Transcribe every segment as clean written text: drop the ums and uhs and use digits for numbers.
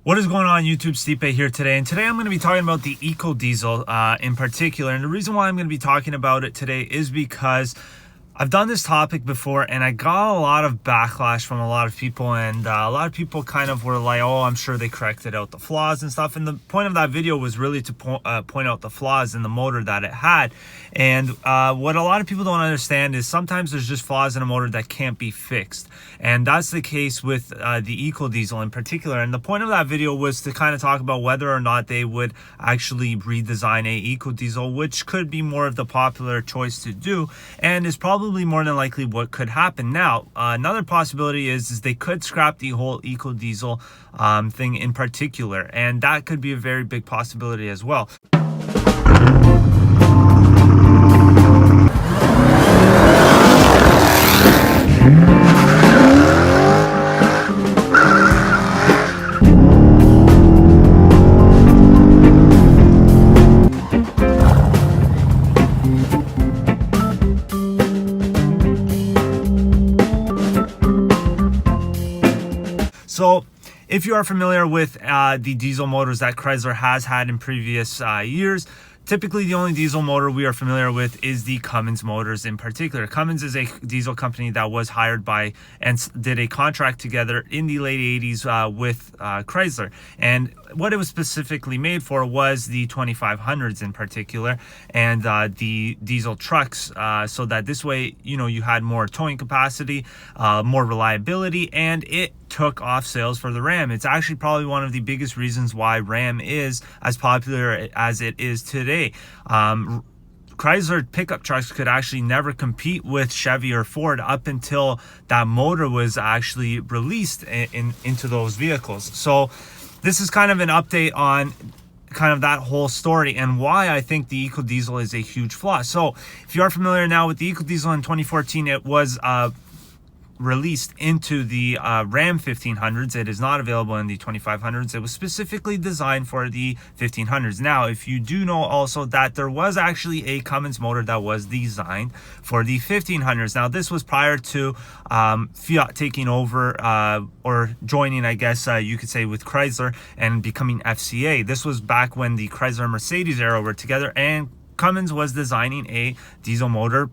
What is going on YouTube? STIPE here today, and today I'm going to be talking about the ECODIESEL in particular. And the reason why I'm going to be talking about it today is because I've done this topic before and I got a lot of backlash from a lot of people, and a lot of people kind of were like, oh, I'm sure they corrected out the flaws and stuff. And the point of that video was really to point out the flaws in the motor that it had. And what a lot of people don't understand is sometimes there's just flaws in a motor that can't be fixed. And that's the case with the ECODIESEL in particular. And the point of that video was to kind of talk about whether or not they would actually redesign a ECODIESEL, which could be more of the popular choice to do, and is probably more than likely what could happen. Now, another possibility is they could scrap the whole ECODIESEL thing in particular, and that could be a very big possibility as well. So if you are familiar with the diesel motors that Chrysler has had in previous years, typically the only diesel motor we are familiar with is the Cummins motors in particular. Cummins is a diesel company that was hired by and did a contract together in the late 80s with Chrysler. And what it was specifically made for was the 2500s in particular, and the diesel trucks, so that this way, you know, you had more towing capacity, more reliability, and it took off sales for the Ram. It's actually probably one of the biggest reasons why Ram is as popular as it is today. Chrysler pickup trucks could actually never compete with Chevy or Ford up until that motor was actually released into those vehicles. So this is kind of an update on kind of that whole story and why I think the ECODIESEL is a huge flaw. So if you are familiar now with the ECODIESEL in 2014, it was released into the Ram 1500s. It is not available in the 2500s. It was specifically designed for the 1500s. Now, if you do know also that there was actually a Cummins motor that was designed for the 1500s. Now, this was prior to Fiat taking over or joining, I guess you could say, with Chrysler and becoming FCA. This was back when the Chrysler and Mercedes era were together, and Cummins was designing a diesel motor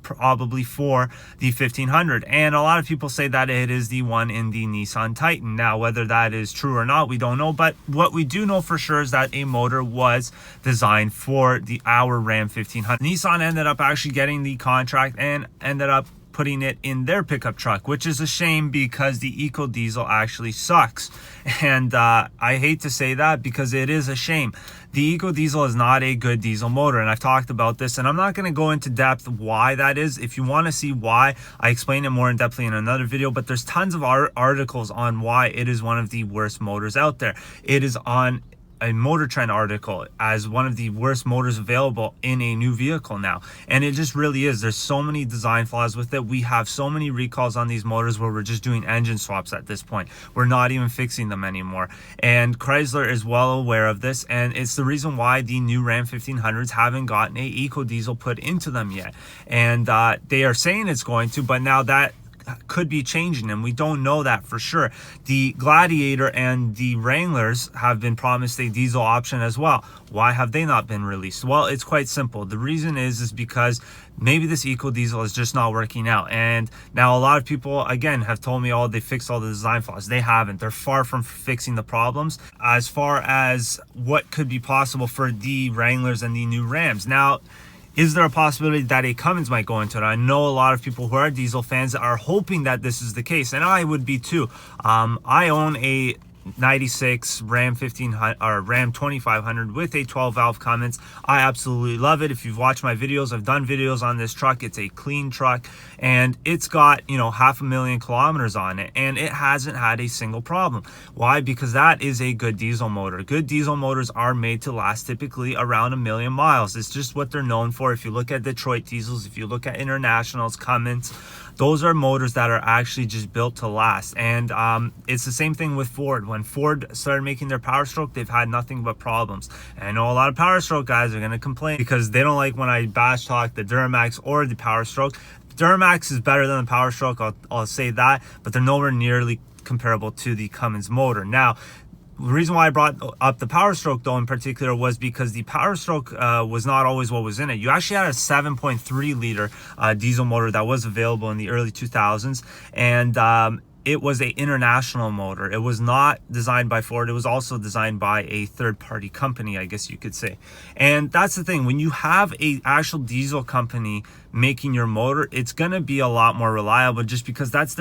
probably for the 1500, and a lot of people say that it is the one in the Nissan Titan. Now, whether that is true or not, we don't know, but what we do know for sure is that a motor was designed for our Ram 1500. Nissan ended up actually getting the contract and ended up putting it in their pickup truck, which is a shame because the ECODIESEL actually sucks. And I hate to say that because it is a shame. The ECODIESEL is not a good diesel motor, and I've talked about this, and I'm not going to go into depth why that is. If you want to see why, I explain it more in depthly in another video, but there's tons of articles on why it is one of the worst motors out there. It is on a Motor Trend article as one of the worst motors available in a new vehicle now, and it just really is. There's so many design flaws with it. We have so many recalls on these motors where we're just doing engine swaps at this point. We're not even fixing them anymore, and Chrysler is well aware of this, and it's the reason why the new Ram 1500s haven't gotten a ECODIESEL put into them yet. And they are saying it's going to, but now that could be changing, and we don't know that for sure. The Gladiator and the Wranglers have been promised a diesel option as well. Why have they not been released? Well, it's quite simple. The reason is because maybe this ECODIESEL is just not working out. And now a lot of people, again, have told me, oh, they fixed all the design flaws. They haven't. They're far from fixing the problems as far as what could be possible for the Wranglers and the new Rams. Now, is there a possibility that a Cummins might go into it? I know a lot of people who are diesel fans are hoping that this is the case, and I would be too. I own a 96 Ram 1500 or Ram 2500 with a 12 valve Cummins. I absolutely love it. If you've watched my videos, I've done videos on this truck. It's a clean truck, and it's got, you know, 500,000 kilometers on it, and it hasn't had a single problem. Why? Because that is a good diesel motor. Good diesel motors are made to last typically around 1 million miles. It's just what they're known for. If you look at Detroit diesels, if you look at Internationals, Cummins, those are motors that are actually just built to last. And it's the same thing with Ford. When Ford started making their Power Stroke, they've had nothing but problems. And I know a lot of Power Stroke guys are going to complain because they don't like when I bash talk the Duramax or the Power Stroke. Duramax is better than the Power Stroke, I'll say that, but they're nowhere nearly comparable to the Cummins motor. Now, The reason why I brought up the Power Stroke though in particular was because the Power Stroke was not always what was in it. You actually had a 7.3 liter diesel motor that was available in the early 2000s, and it was a international motor. It was not designed by Ford. It was also designed by a third-party company, I guess you could say. And that's the thing, when you have a actual diesel company making your motor, it's going to be a lot more reliable, just because that's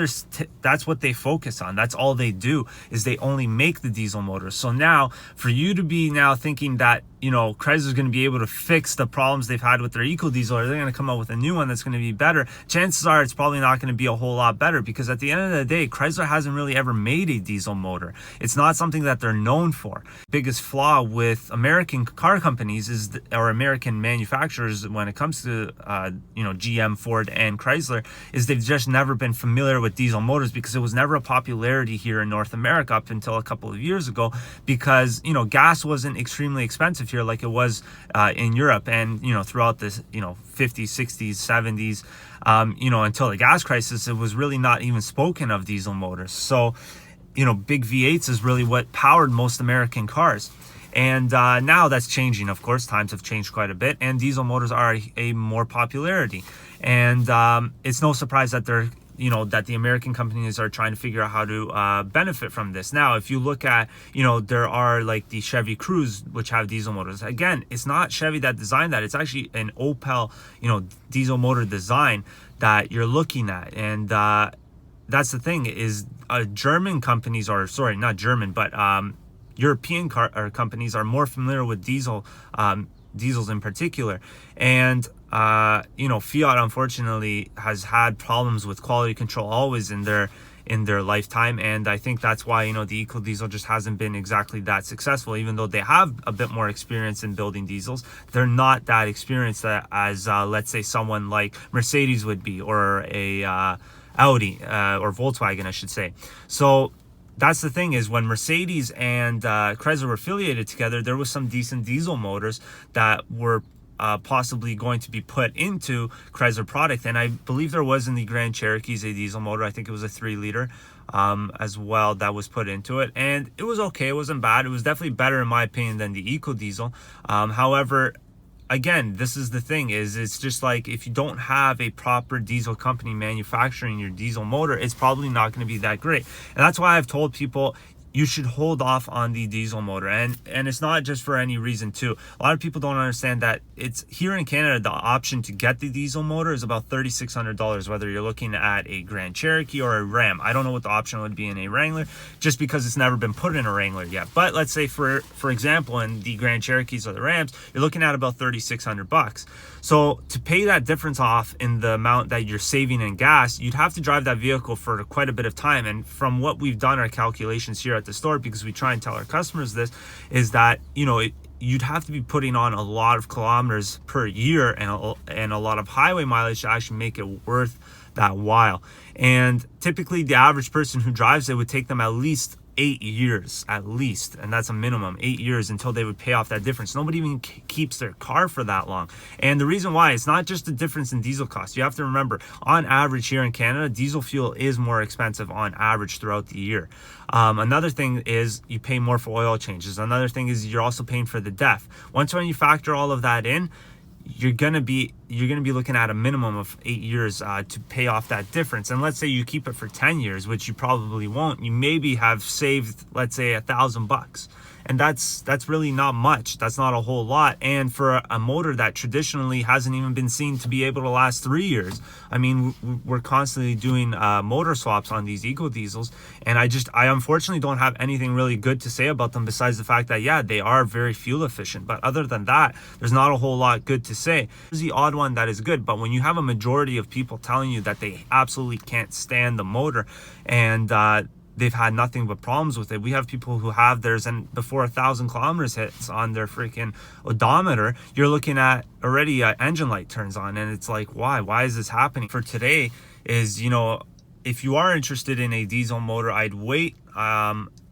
what they focus on. That's all they do, is they only make the diesel motors. So now for you to be now thinking that, you know, Chrysler's going to be able to fix the problems they've had with their EcoDiesel, or they're going to come out with a new one that's going to be better, chances are it's probably not going to be a whole lot better, because at the end of the day, Chrysler hasn't really ever made a diesel motor. It's not something that they're known for. Biggest flaw with American car companies is, or American manufacturers when it comes to you know, GM, Ford, and Chrysler, is they've just never been familiar with diesel motors, because it was never a popularity here in North America up until a couple of years ago, because, you know, gas wasn't extremely expensive here like it was in Europe, and, you know, throughout this, you know, 50s, 60s, 70s, you know, until the gas crisis, it was really not even spoken of diesel motors. So, you know, big V8s is really what powered most American cars. And now that's changing, of course. Times have changed quite a bit, and diesel motors are a more popularity. And it's no surprise that they're, you know, that the American companies are trying to figure out how to benefit from this. Now, if you look at, you know, there are like the Chevy Cruze, which have diesel motors. Again, it's not Chevy that designed that. It's actually an Opel, you know, diesel motor design that you're looking at. And that's the thing, is German companies, or sorry, not German, but European companies are more familiar with diesels in particular. And you know, Fiat unfortunately has had problems with quality control always in their lifetime, and I think that's why, you know, the EcoDiesel just hasn't been exactly that successful. Even though they have a bit more experience in building diesels, they're not that experienced as let's say someone like Mercedes would be, or a Audi or Volkswagen, I should say. So that's the thing, is when Mercedes and Chrysler were affiliated together, there was some decent diesel motors that were possibly going to be put into Chrysler product. And I believe there was in the Grand Cherokees a diesel motor. I think it was a 3 liter as well that was put into it. And it was okay. It wasn't bad. It was definitely better in my opinion than the EcoDiesel. However, again, this is the thing, is it's just like, if you don't have a proper diesel company manufacturing your diesel motor, it's probably not going to be that great. And that's why I've told people you should hold off on the diesel motor, and it's not just for any reason too. A lot of people don't understand that it's here in Canada, the option to get the diesel motor is about $3,600, whether you're looking at a Grand Cherokee or a Ram. I don't know what the option would be in a Wrangler, just because it's never been put in a Wrangler yet. But let's say for example, in the Grand Cherokees or the Rams, you're looking at about $3,600. So to pay that difference off in the amount that you're saving in gas, you'd have to drive that vehicle for quite a bit of time. And from what we've done, our calculations here at the store, because we try and tell our customers this, is that, you know, you'd have to be putting on a lot of kilometers per year and a lot of highway mileage to actually make it worth that while. And typically the average person who drives it would take them at least 8 years, at least, and that's a minimum, 8 years until they would pay off that difference. Nobody even keeps their car for that long. And the reason why, it's not just the difference in diesel costs. You have to remember, on average here in Canada, diesel fuel is more expensive on average throughout the year. Another thing is you pay more for oil changes. Another thing is you're also paying for the DEF. Once when you factor all of that in, you're gonna be looking at a minimum of 8 years to pay off that difference. And let's say you keep it for 10 years, which you probably won't. You maybe have saved, let's say, $1,000, and that's really not much. That's not a whole lot. And for a motor that traditionally hasn't even been seen to be able to last 3 years, I mean, we're constantly doing motor swaps on these EcoDiesels, and I unfortunately don't have anything really good to say about them besides the fact that, yeah, they are very fuel efficient. But other than that, there's not a whole lot good to say. There's the odd one that is good, but when you have a majority of people telling you that they absolutely can't stand the motor, and they've had nothing but problems with it. We have people who have theirs, and before 1,000 kilometers hits on their freaking odometer, you're looking at already engine light turns on, and it's like, why is this happening? For today is, you know, if you are interested in a diesel motor, I'd wait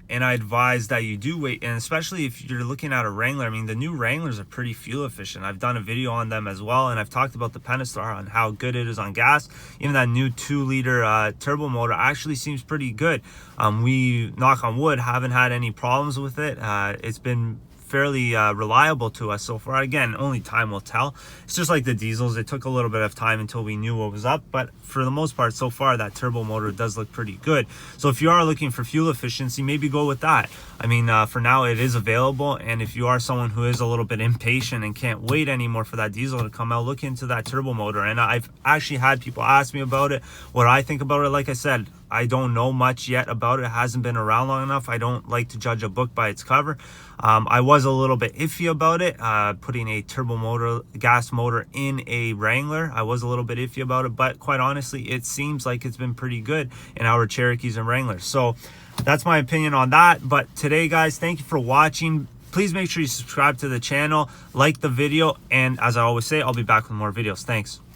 and I advise that you do wait. And especially if you're looking at a Wrangler, I mean, the new Wranglers are pretty fuel efficient. I've done a video on them as well, and I've talked about the Pentastar on how good it is on gas. Even that new 2-liter turbo motor actually seems pretty good. We, knock on wood, haven't had any problems with it. It's been fairly reliable to us so far. Again, only time will tell. It's just like the diesels. It took a little bit of time until we knew what was up, but for the most part so far that turbo motor does look pretty good. So if you are looking for fuel efficiency, maybe go with that. I mean, for now it is available, and if you are someone who is a little bit impatient and can't wait anymore for that diesel to come out, look into that turbo motor. And I've actually had people ask me about it, what I think about it. Like I said, I don't know much yet about it. It hasn't been around long enough. I don't like to judge a book by its cover. I was a little bit iffy about it, putting a turbo motor, gas motor in a Wrangler. I was a little bit iffy about it, but quite honestly, it seems like it's been pretty good in our Cherokees and Wranglers. So that's my opinion on that. But today, guys, thank you for watching. Please make sure you subscribe to the channel, like the video, and as I always say, I'll be back with more videos. Thanks.